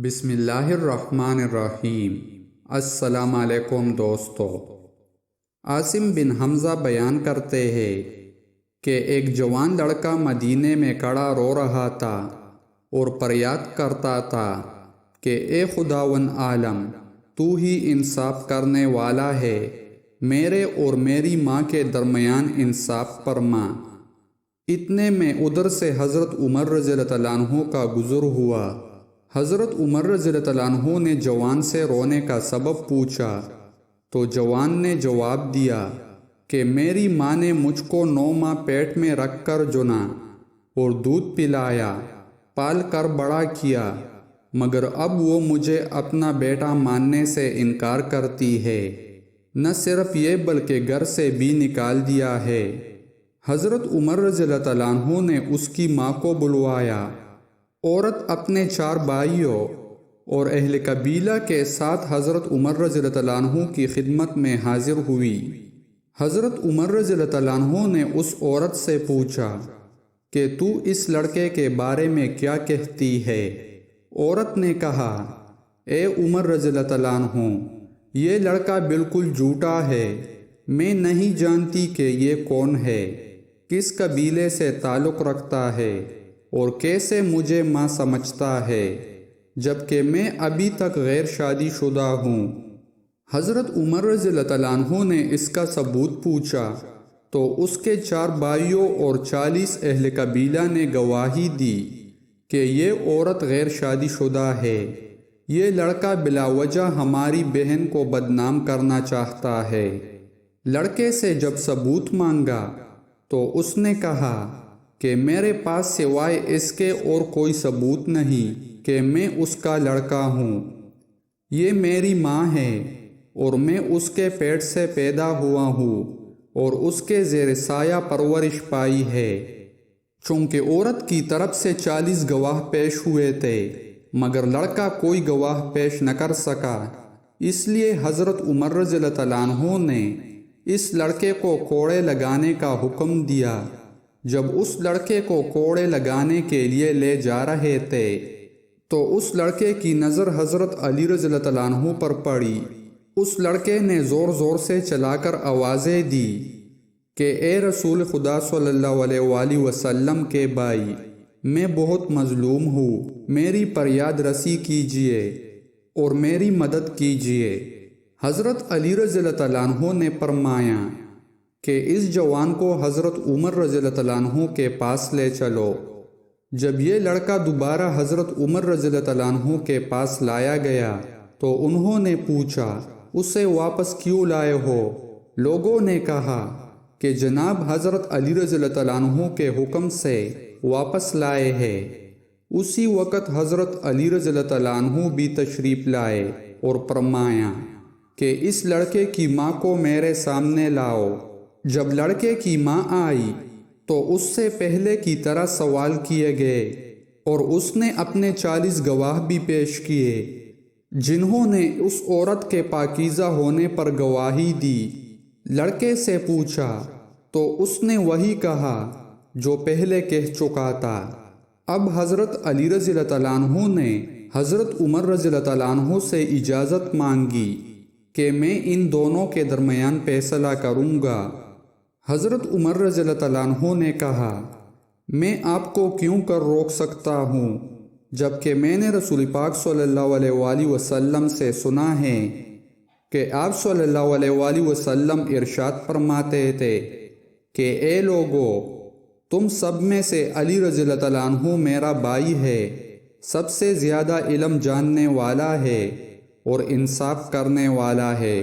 بسم اللہ الرحمن الرحیم۔ السلام علیکم دوستو۔ عاصم بن حمزہ بیان کرتے ہیں کہ ایک جوان لڑکا مدینے میں کھڑا رو رہا تھا اور فریاد کرتا تھا کہ اے خداوند عالم، تو ہی انصاف کرنے والا ہے، میرے اور میری ماں کے درمیان انصاف فرما۔ اتنے میں ادھر سے حضرت عمر رضی اللہ عنہ کا گزر ہوا۔ حضرت عمر رضی اللہ عنہ نے جوان سے رونے کا سبب پوچھا تو جوان نے جواب دیا کہ میری ماں نے مجھ کو 9 ماہ پیٹ میں رکھ کر جنا اور دودھ پلایا، پال کر بڑا کیا، مگر اب وہ مجھے اپنا بیٹا ماننے سے انکار کرتی ہے، نہ صرف یہ بلکہ گھر سے بھی نکال دیا ہے۔ حضرت عمر رضی اللہ عنہ نے اس کی ماں کو بلوایا۔ عورت اپنے 4 بھائیوں اور اہل قبیلہ کے ساتھ حضرت عمر رضی اللہ عنہ کی خدمت میں حاضر ہوئی۔ حضرت عمر رضی اللہ عنہ نے اس عورت سے پوچھا کہ تو اس لڑکے کے بارے میں کیا کہتی ہے؟ عورت نے کہا، اے عمر رضی اللہ عنہ، یہ لڑکا بالکل جھوٹا ہے، میں نہیں جانتی کہ یہ کون ہے، کس قبیلے سے تعلق رکھتا ہے اور کیسے مجھے ماں سمجھتا ہے، جبکہ میں ابھی تک غیر شادی شدہ ہوں۔ حضرت عمر رضی اللہ عنہ نے اس کا ثبوت پوچھا تو اس کے 4 بھائیوں اور 40 اہل قبیلہ نے گواہی دی کہ یہ عورت غیر شادی شدہ ہے، یہ لڑکا بلا وجہ ہماری بہن کو بدنام کرنا چاہتا ہے۔ لڑکے سے جب ثبوت مانگا تو اس نے کہا کہ میرے پاس سوائے اس کے اور کوئی ثبوت نہیں کہ میں اس کا لڑکا ہوں، یہ میری ماں ہے اور میں اس کے پیٹ سے پیدا ہوا ہوں اور اس کے زیر سایہ پرورش پائی ہے۔ چونکہ عورت کی طرف سے 40 گواہ پیش ہوئے تھے مگر لڑکا کوئی گواہ پیش نہ کر سکا، اس لیے حضرت عمر رضی اللہ عنہ نے اس لڑکے کو کوڑے لگانے کا حکم دیا۔ جب اس لڑکے کو کوڑے لگانے کے لیے لے جا رہے تھے تو اس لڑکے کی نظر حضرت علی رضی اللہ عنہ پر پڑی۔ اس لڑکے نے زور زور سے چلا کر آوازیں دی کہ اے رسول خدا صلی اللہ علیہ وآلہ وسلم کے بھائی، میں بہت مظلوم ہوں، میری فریاد رسی کیجئے اور میری مدد کیجئے۔ حضرت علی رضی اللہ عنہ نے فرمایا کہ اس جوان کو حضرت عمر رضی اللہ عنہ کے پاس لے چلو۔ جب یہ لڑکا دوبارہ حضرت عمر رضی اللہ عنہ کے پاس لایا گیا تو انہوں نے پوچھا، اسے واپس کیوں لائے ہو؟ لوگوں نے کہا کہ جناب حضرت علی رضی اللہ عنہ کے حکم سے واپس لائے ہیں۔ اسی وقت حضرت علی رضی اللہ عنہ بھی تشریف لائے اور فرمایا کہ اس لڑکے کی ماں کو میرے سامنے لاؤ۔ جب لڑکے کی ماں آئی تو اس سے پہلے کی طرح سوال کیے گئے اور اس نے اپنے 40 گواہ بھی پیش کیے جنہوں نے اس عورت کے پاکیزہ ہونے پر گواہی دی۔ لڑکے سے پوچھا تو اس نے وہی کہا جو پہلے کہہ چکا تھا۔ اب حضرت علی رضی اللہ عنہ نے حضرت عمر رضی اللہ عنہ سے اجازت مانگی کہ میں ان دونوں کے درمیان فیصلہ کروں گا۔ حضرت عمر رضی اللہ عنہ نے کہا، میں آپ کو کیوں کر روک سکتا ہوں جبکہ میں نے رسول پاک صلی اللہ علیہ وآلہ وسلم سے سنا ہے کہ آپ صلی اللہ علیہ وآلہ وسلم ارشاد فرماتے تھے کہ اے لوگو، تم سب میں سے علی رضی اللہ عنہ میرا بھائی ہے، سب سے زیادہ علم جاننے والا ہے اور انصاف کرنے والا ہے۔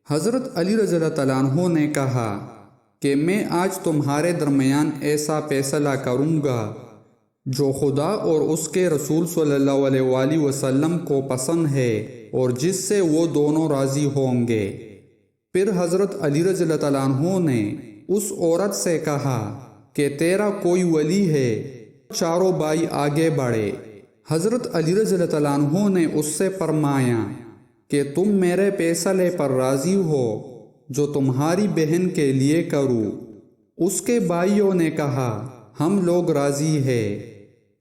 حضرت علی رضی اللہ عنہ نے کہا کہ میں آج تمہارے درمیان ایسا فیصلہ کروں گا جو خدا اور اس کے رسول صلی اللہ علیہ وآلہ وسلم کو پسند ہے اور جس سے وہ دونوں راضی ہوں گے۔ پھر حضرت علی رضی اللہ عنہ نے اس عورت سے کہا کہ تیرا کوئی ولی ہے؟ چاروں بھائی آگے بڑھے۔ حضرت علی رضی اللہ عنہ نے اس سے فرمایا کہ تم میرے فیصلے پر راضی ہو جو تمہاری بہن کے لیے کروں۔ اس کے بھائیوں نے کہا، ہم لوگ راضی ہیں۔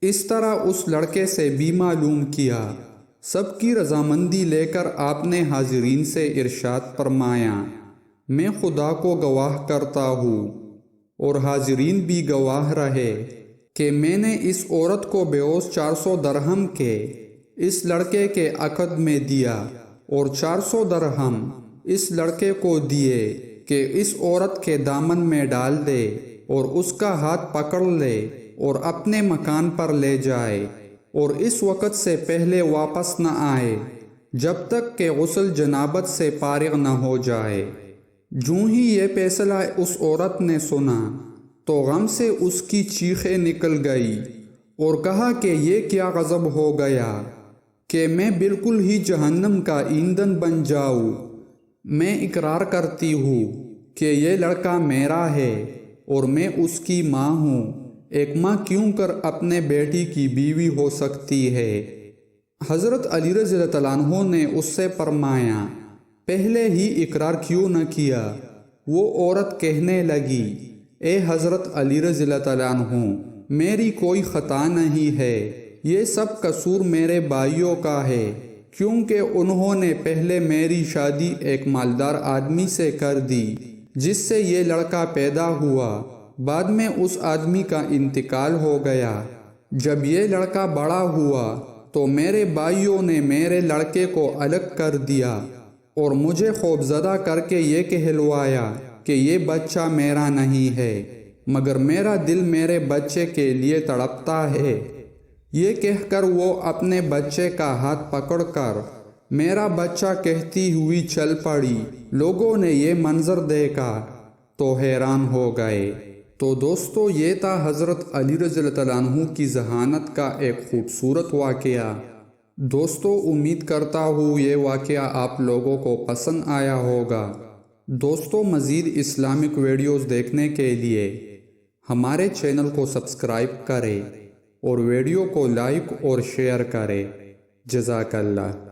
اس طرح اس لڑکے سے بھی معلوم کیا سب کی رضامندی لے کر آپ نے حاضرین سے ارشاد فرمایا، میں خدا کو گواہ کرتا ہوں اور حاضرین بھی گواہ رہے کہ میں نے اس عورت کو بیعوض 400 درہم کے اس لڑکے کے عقد میں دیا اور 400 درہم اس لڑکے کو دیے کہ اس عورت کے دامن میں ڈال دے اور اس کا ہاتھ پکڑ لے اور اپنے مکان پر لے جائے اور اس وقت سے پہلے واپس نہ آئے جب تک کہ غسل جنابت سے فارغ نہ ہو جائے۔ جوں ہی یہ فیصلہ اس عورت نے سنا تو غم سے اس کی چیخیں نکل گئی اور کہا کہ یہ کیا غضب ہو گیا کہ میں بالکل ہی جہنم کا ایندھن بن جاؤں۔ میں اقرار کرتی ہوں کہ یہ لڑکا میرا ہے اور میں اس کی ماں ہوں، ایک ماں کیوں کر اپنے بیٹی کی بیوی ہو سکتی ہے۔ حضرت علی رضی اللہ عنہ نے اس سے فرمایا، پہلے ہی اقرار کیوں نہ کیا؟ وہ عورت کہنے لگی، اے حضرت علی رضی اللہ عنہ، میری کوئی خطا نہیں ہے، یہ سب قصور میرے بھائیوں کا ہے، کیونکہ انہوں نے پہلے میری شادی ایک مالدار آدمی سے کر دی جس سے یہ لڑکا پیدا ہوا، بعد میں اس آدمی کا انتقال ہو گیا۔ جب یہ لڑکا بڑا ہوا تو میرے بھائیوں نے میرے لڑکے کو الگ کر دیا اور مجھے خوفزدہ کر کے یہ کہلوایا کہ یہ بچہ میرا نہیں ہے، مگر میرا دل میرے بچے کے لیے تڑپتا ہے۔ یہ کہہ کر وہ اپنے بچے کا ہاتھ پکڑ کر میرا بچہ کہتی ہوئی چل پڑی۔ لوگوں نے یہ منظر دیکھا تو حیران ہو گئے۔ تو دوستو، یہ تھا حضرت علی رضی اللہ عنہ کی ذہانت کا ایک خوبصورت واقعہ۔ دوستو، امید کرتا ہوں یہ واقعہ آپ لوگوں کو پسند آیا ہوگا۔ دوستو، مزید اسلامک ویڈیوز دیکھنے کے لیے ہمارے چینل کو سبسکرائب کریں اور ویڈیو کو لائک اور شیئر کریں۔ جزاک اللہ۔